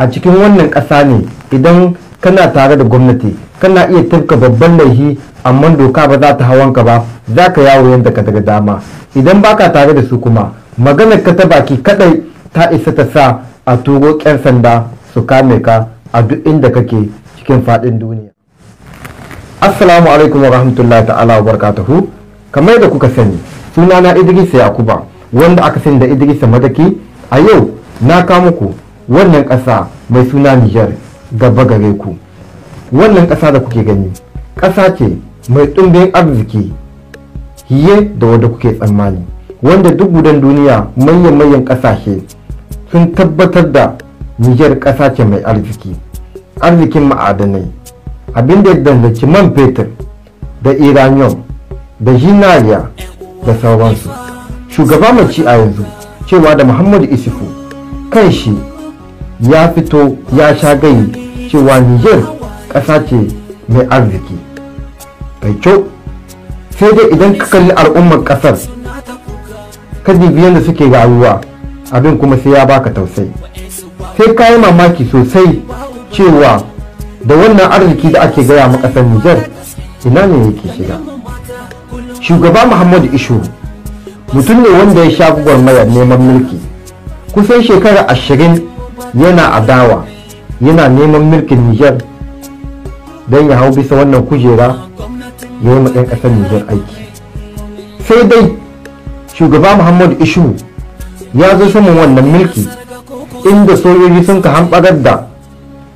a cikin wannan ƙasa ne idan kana tare da gwamnati kana iya tafka babban laifi amma doka ba za ta hawanka ba, za ka yawo yadda ka daga dama. Idan baka tare da su kuma maganar ka ta baki kadai ta isa ta sa a turo ƙyan sanda su kame ka a duk inda kake cikin faɗin duniya. Assalamu alaikum wa rahmatullahi ta'ala wa barakatuhu. Kamar da kuka sani, sunana Idris Yakuba wanda aka sani da Idris Madaki. A yau na kawo muku wannan ƙasa mai suna Niger gaba gare ku. Wannan ƙasa da kuke gani ƙasa ce mai ɗumbin arziki hiye da wanda kuke tsammani, wanda duk gudan duniya manyan ƙasashe sun tabbatar da Niger ƙasa ce mai arziki, arzikin ma'adanai, abin da ya danganci man fetur da uranium da zinariya da sauransu. Shugaba mai ci a yanzu cewa da Muhammadu Isufu kan shi ya fito ya sha gayi cewa Niger ƙasa ce mai arziki. Kai sai dai idan ka kalli al'ummar ƙasar ka dibi yadda suke rayuwa, abin kuma sai ya baka tausayi, sai ka yi mamaki sosai cewa da wannan arziki da ake gaya ma ƙasar Niger ina ne yake shiga. Shugaba Muhammadu Ishu mutum ne wanda ya sha gwagwarmayar neman mulki kusan shekara 20 yana adawa, yana neman mulkin Niger don ya hau bisa wannan kujera ya yi matsayin ƙasar Niger aiki. Sai dai shugaba Muhammadu Ishu ya zo saman wannan mulki inda sojoji sun ka hamɓarar da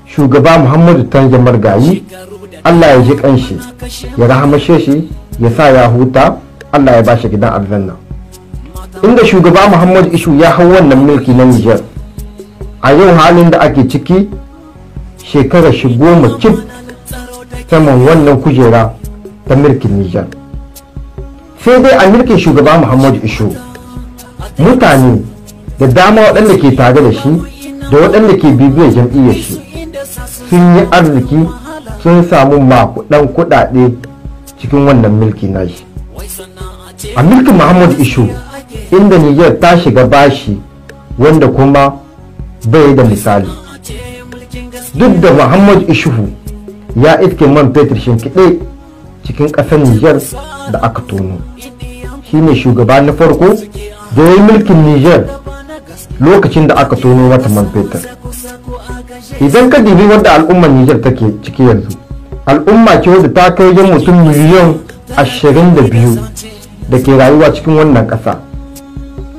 shugaba Muhammadu Tanja Margayi, Allah ya ji kanshi ya rahamashe shi ya sa ya huta, Allah ya ba shi gidan aljanna. Inda shugaba Muhammadu Ishu ya hau wannan mulki na Niger, a yau halin da ake ciki shekara shi 10 cif saman wannan kujera ta mulkin Niger. Sai dai a mulkin shugaba Muhammadu Ishu mutane da dama waɗanda ke tare da shi da waɗanda ke bibiyar jam'iyyar shi sun yi arziki, sun samu makudan kuɗaɗe cikin wannan mulki nashi. A mulkin Muhammadu Ishu inda Niger ta shiga bashi wanda kuma bai da misali. Duk da Muhammadu Ishu ya iske man fetur shinkiɗe cikin ƙasar Niger da aka tono, shine shugaba na farko da ya yi mulkin Niger lokacin da aka tono mata man fetur. Idan ka dibi wadda al'ummar Niger take ciki yanzu, al'umma ce wadda ta kai wajen mutum miliyan 22 da ke rayuwa cikin wannan ƙasa,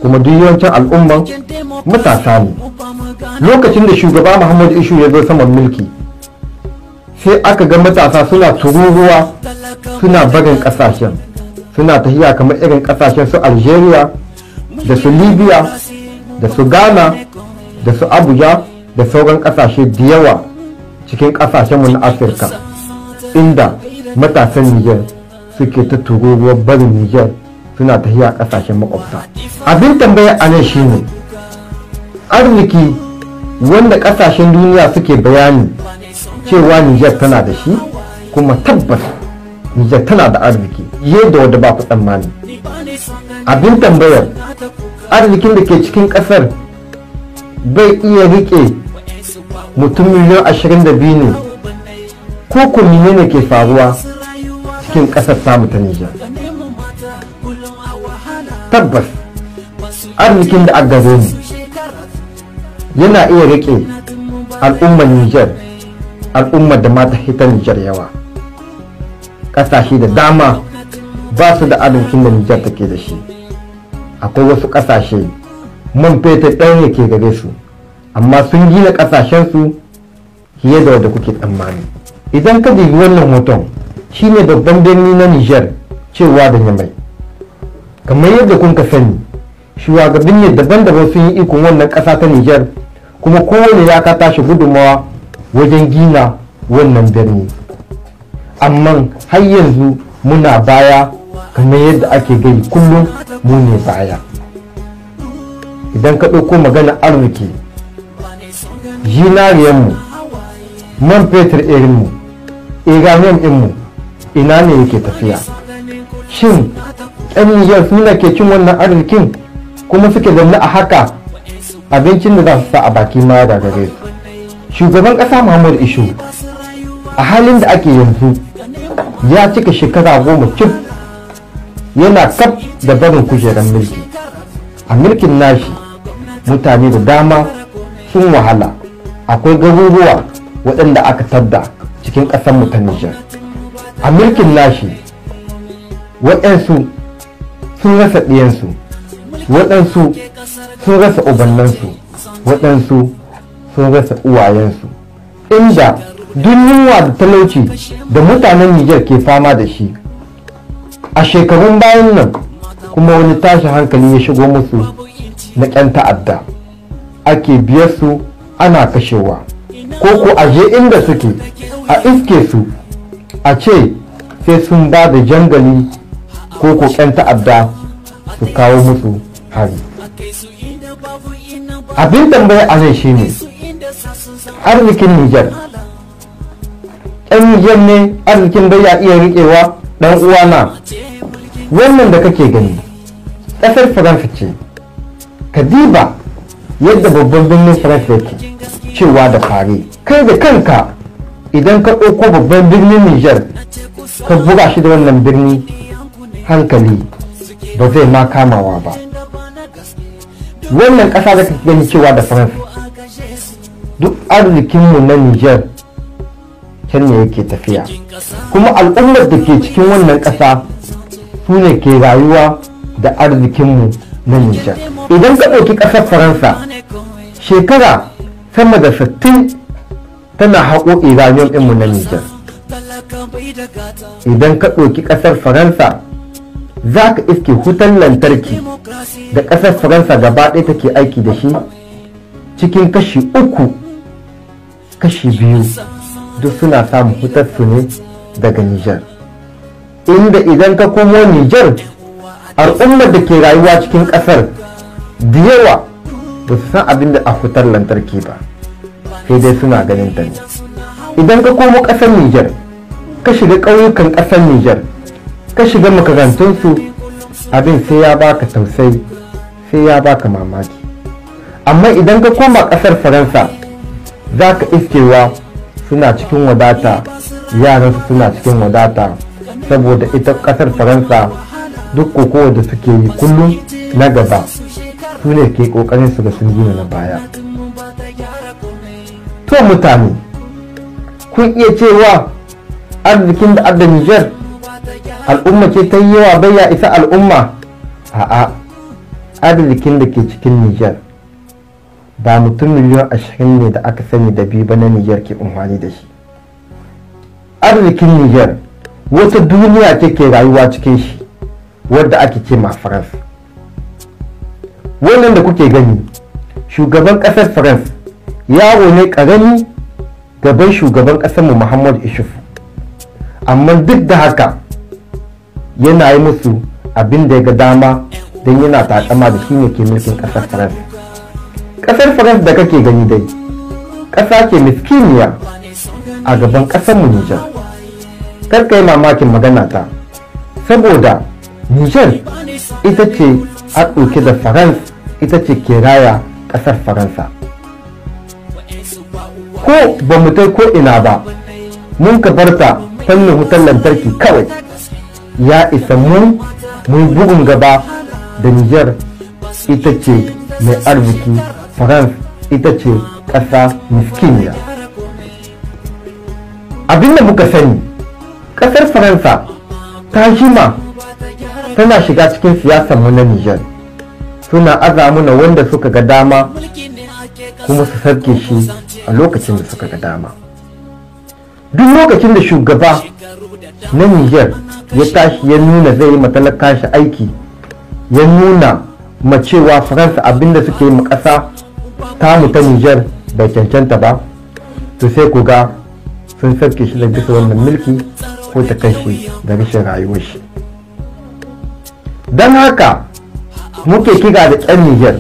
kuma duk yawancin al'umman matasa ne. Lokacin da shugaba Muhammadu Ishu ya zo saman mulki, sai aka ga matasa suna tururuwa suna barin ƙasashen, suna tafiya kamar irin ƙasashen su Algeria da su Libya da su Ghana da su Abuja da sauran ƙasashe da yawa cikin ƙasashenmu na Afirka, inda matasan Niger suke ta tururuwar barin Niger suna tafiya ƙasashen makwabta. Abin tambaya a nan shine arziki wanda ƙasashen duniya suke bayani cewa Niger tana da shi, kuma tabbas Niger tana da arziki yadda wadda ba ku tsammani. Abin tambayar arzikin da ke cikin ƙasar bai iya rike mutum miliyan 22 ne, ko kuma ne ke faruwa cikin ƙasar samu ta Niger. Tabbas arzikin da aka gare mu yana iya rike al'ummar Niger, al'ummar da mata hita Niger yawa. Ƙasashe da dama ba su da arzikin da Niger take da shi. Akwai wasu ƙasashe man fetur ɗaya ne ke gare su, amma sun gina ƙasashensu fiye da wadda kuke tsammani. Idan ka dubi wannan hoton, shine babban birni na Niger cewa da Yamai. Kamar yadda kun ka sani, shugabanni daban-daban sun yi ikon wannan ƙasa ta Niger, kuma kowane ya ka tashi gudunmawa wajen gina wannan birni. Amma har yanzu muna baya, kamar yadda ake gai kullum mu ne baya. Idan ka ɗauko magana arziki, zinariyanmu, man fetur irinmu, uranium ɗinmu, ina ne yake tafiya? Shin 'yan Niger suna ke cin wannan arzikin kuma suke zanne a haka? Abincin da za su sa a baki ma da gare su. shugaban ƙasa Muhammadu Isu a halin da ake yanzu ya cika shekara 10 cif yana kaf da barin kujerar mulki. A mulkin nashi mutane da dama sun wahala, akwai garuruwa waɗanda aka tadda cikin ƙasarmu ta Nijar. A mulkin nashi waɗansu sun rasa ɗiyansu, waɗansu sun rasa ubannansu, waɗansu sun rasa uwayensu, inda duk yunwa da talauci da mutanen Nijar ke fama da shi a shekarun bayan nan kuma wani tashin hankali ya shigo musu na ƙyan ta'adda, ake biyar su ana kashewa ko aje inda suke a iske su a ce sai sun ba da jangali ko ƙyan ta'adda su kawo musu hari. Abin tambaya a nan shine arzikin Nijar, ɗan Nijar ne arzikin bai ya iya riƙewa. ɗan uwana, wannan da kake gani ƙasar Faransa ce, ka diba yadda babban birnin Faransa yake cewa da fare. Kai da kanka idan ka ɗauko babban birnin Nijar ka buga shi da wannan birni, hankali ba zai ma kamawa ba. Wannan ƙasa da kake gani cewa da Faransa, duk arzikinmu na Nijar can ne yake tafiya, kuma al'ummar da ke cikin wannan ƙasa su ne ke rayuwa da arzikinmu na Nijar. Idan ka ɗauki ƙasar Faransa, shekara sama da 60 tana haƙo iranium ɗinmu na Nijar. Idan ka ɗauki ƙasar Faransa, za ka iske wutan lantarki da ƙasar Faransa gaba ɗaya take aiki da shi, cikin kashi 3 kashi 2 duk suna samun wutar su ne daga Nijar. Inda idan ka komo Nijar, al'ummar da ke rayuwa cikin ƙasar da yawa ba su san abin da a wutar lantarki ba, sai dai suna ganin ta ne. Idan ka komo ƙasar Nijar, ka shiga ƙauyukan ƙasar Nijar, ka shiga makarantunsu, abin sai ya baka tausayi, sai ya baka mamaki. Amma idan ka koma ƙasar Faransa, za ka iskewa suna cikin wadata, yaransu suna cikin wadata, saboda ita ƙasar Faransa duk kokowa da suke yi kullum na gaba su ne ke ƙoƙarin su ga sun gina na baya. To mutane, kun iya cewa arzikin da adda Nijar al'umma ce ta yi yawa bai ya isa al'umma? A'a, arzikin da ke cikin Nijar ba mutum miliyan 20 ne da aka sani da biyu ba na Nijar ke amfani da shi. Arzikin Nijar wata duniya ce ke rayuwa cikin shi, wadda ake ce ma Faransa. Wannan da kuke gani, shugaban ƙasar Faransa yaro ne ƙarami gaban shugaban ƙasarmu Muhammadu Isu, amma duk da haka yana yi musu abin da ya ga dama don yana takama da shi ne ke mulkin ƙasar Faransa. Ƙasar Faransa da kake gani dai ƙasa ke miskiniya a gaban ƙasarmu Nijar. Karka yi mamakin magana ta, saboda Nijar ita ce a ɗauke da Faransa, ita ce ke raya ƙasar Faransa. Ko ba mu kai ko ina ba, mun ka barta fannin wutar lantarki kawai ya isa mu bugun gaba da Nijar ita ce mai arziki, Faransa ita ce ƙasa miskiniya. Abinda muka sani, ƙasar Faransa ta jima tana shiga cikin siyasar mu na Nijar, suna aza muna wanda suka ga dama kuma su sarke shi a lokacin da suka ga dama. Duk lokacin da shugaba na Nijar ya tashi ya nuna zai yi matalaka shi aiki, ya nuna macewa Faransa abinda suke yi ƙasa tamu ta Nijar bai cancanta ba, to sai ku ga sun sarke shi da bisa wannan mulki ko ta kai shi da rashin rayuwar shi. Don haka muke kira da ƙyan Nijar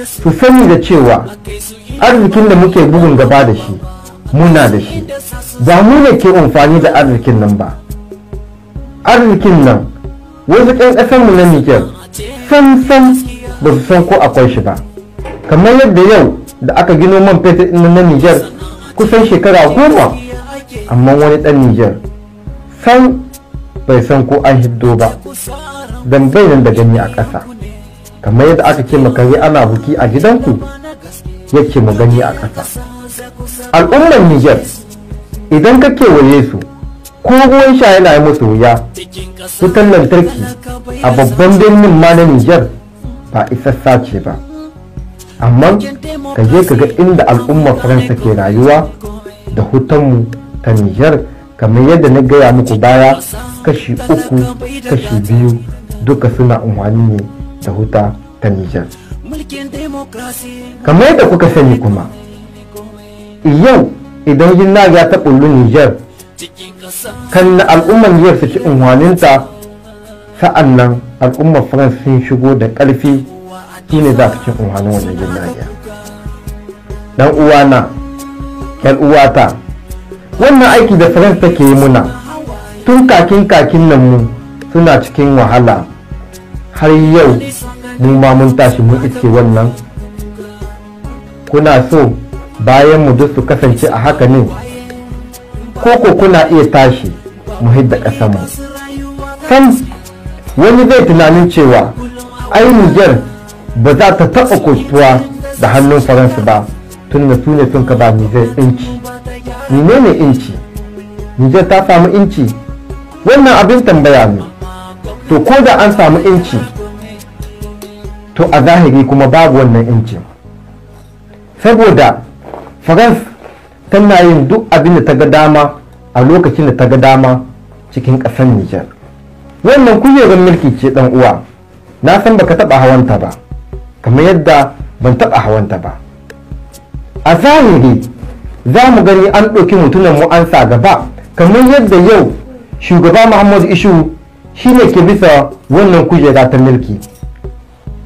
su sani da cewa arzikin da muke bugun gaba da shi muna da shi, ba mu ne ke amfani da arzikin nan ba. Arzikin nan wasu ƙyan ƙasarmu na Nijar san ba su san ko akwai shi ba. Kamar yadda yau da aka gino man fetur ɗin na Nijar kusan shekara 10, amma wani ɗan Nijar san bai san ko an hiddo ba, don bai nan da gani a ƙasa. Kamar yadda aka ce makare ana buki a gidanku, yake mu gani a ƙasa. Al'ummar Nijar idan ka kewaye su ko ruwan sha yana yi musu wuya, wutan lantarki a babban birnin ma na Nijar ba isassa ce ba. Amma ka je ka ga inda al'ummar Faransa ke rayuwa da hutanmu ta Nijar, kamar yadda na gaya muku baya, kashi 3 kashi 2 duka suna umarni ne da huta ta Nijar. Kamar yadda kuka sani kuma, yau idan jinna ya ta ɓullu Nijar, kan na al'ummar Nijar su ci unhwaninta, sa'an nan al'ummar Faransa sun shigo da ƙarfi, shi ne za su ci unhwanin wannan jinna ya. Dan uwana, ‘yan uwata, wannan aiki da Faransa take yi muna tun kakin nan mu suna cikin wahala, har yau mu ma mun tashi mun iske wannan. Kuna so bayan mu duk su kasance a haka ne, ko kuna iya tashi mu hidda ƙasar mu? Sam wani zai tunanin cewa ai Nijar ba za ta taɓa kotuwa da hannun Faransa ba, tun da su ne sun ka ba Nijar inci. Menene inci? Nijar ta samu inci? Wannan abin tambaya ne. To ko da an samu inci, to a zahiri kuma babu wannan inci, saboda Faransa tana yin duk abin da ta ga dama a lokacin da ta ga dama cikin ƙasar Nijar. Wannan kujerar mulki ce ɗan uwa, na san baka taɓa hawanta ba, kamar yadda ban taɓa hawanta ba. A zahiri za mu gani an ɗauki mutunan mu an sa gaba, kamar yadda yau shugaba Muhammadu Ishu shi ne ke bisa wannan kujera ta mulki.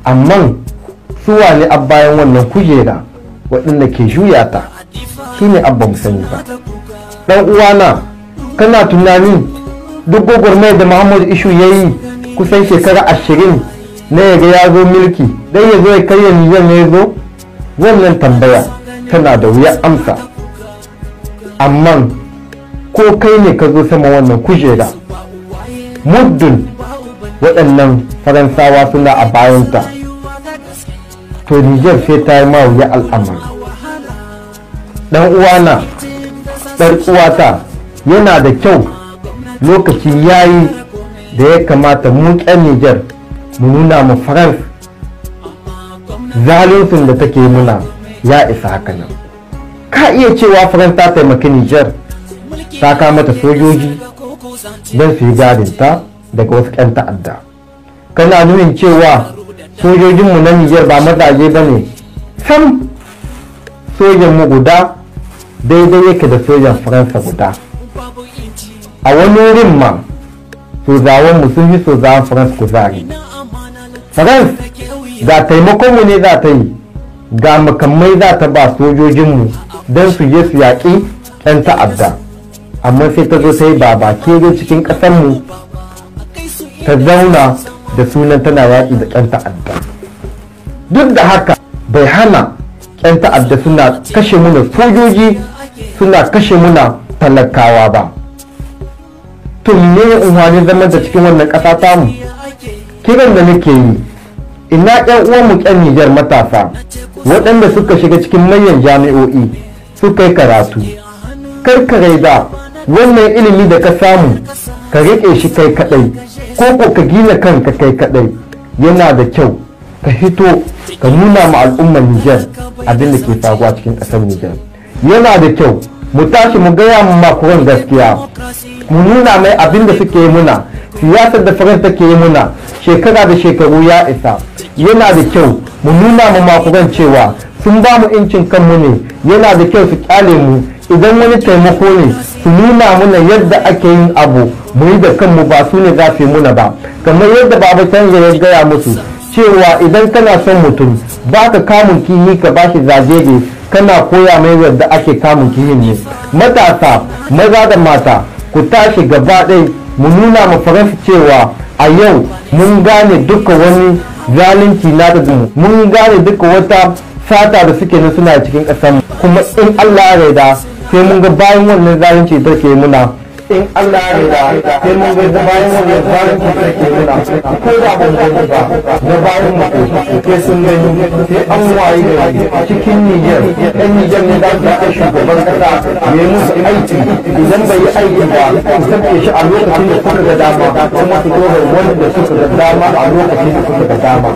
Amma suwa ne a bayan wannan kujera waɗanda ke juya ta, shi ne abba mu sani ba. Ɗan uwana, kana tunani duk gwagwarmayar da Muhammadu Ishu ya yi kusan shekara 20 na yaga ya zo mulki, dan ya zo ya karya Nijar ne ya zo? Wannan tambaya tana da wuya amsa. Amma ko kai ne ka zo sama wannan kujera, muddin waɗannan Faransawa suna a bayanta, to Nijar sai ta yi mawuya al'amari. ɗan uwana, ɗan uwata, yana da kyau lokaci yayi da ya kamata mu ƙyan Nijar mu nuna mu Faransa zaluncin da take muna ya isa haka nan. Ka iya cewa Faransa ta taimaki Nijar, ta kama mata sojoji don su yi gadinta daga wasu ƙyan ta'adda. Kana nunin cewa sojojinmu na Nijar ba mazaje ba ne? Sam, sojanmu guda daidai yake da sojan Faransa guda. A wani wurin ma sozawanmu sun yi sozawan Faransa kuzari. Faransa ga taimakonmu ne za ta yi, ga makamai za ta ba sojojinmu don su je su yaƙi 'yan ta'adda, amma sai ta zo ta yi babakere cikin ƙasarmu, ta zauna da sunan tana yaƙi da 'yan ta'adda. Duk da haka bai hana 'yan ta'adda suna kashe muna sojoji, suna kashe muna talakawa ba. To menene unhwanin zaman da cikin wannan ƙasa tamu? Kiran da nake yi, ina 'yan uwanmu 'yan Nijar matasa waɗanda suka shiga cikin manyan jami'o'i suka yi karatu, karkare da wannan ilimi da ka samu ka riƙe shi kai kaɗai, ko ka gina kanka kai kaɗai. Yana da kyau ka hito ka nuna ma al'ummar Nijar abin da ke faruwa cikin ƙasar Nijar. Yana da kyau mu tashi mu gaya mu makuran gaskiya, mu nuna mai abin da suke yi muna, siyasar da Faransa take yi muna shekara da shekaru ya isa. Yana da kyau mu nuna mu makuran cewa sun ba mu incin kanmu ne. Yana da kyau su kyale mu, idan wani taimako ne su nuna muna yadda ake yin abu, mu yi da kanmu, ba su ne za su yi muna ba. Kamar yadda Baba Canza ya gaya musu cewa idan kana son mutum ba ka kamun kihi ka bashi zagege, kana koya mai yadda ake kamun kihin ne. Matasa maza da mata ku tashi gaba ɗaya mu nuna ma Faransa cewa a yau mun gane duka wani zalunci na da mun gane duka wata sata da suke nan suna cikin ƙasar, kuma in Allah ya yarda sai mun ga bayan wannan zalunci da ke muna in Allah ya da sai mun ga bayan wannan zalunci da ke muna ko da ban gani ba da bayan mu sai sun gani sai an waye gari cikin Niger ɗan Niger ne da su kai shugaban kasa ne musu aiki idan bai yi aiki ba su tafi shi a lokacin da suka ga dama kuma su dora wanda suka ga dama a lokacin da suka ga dama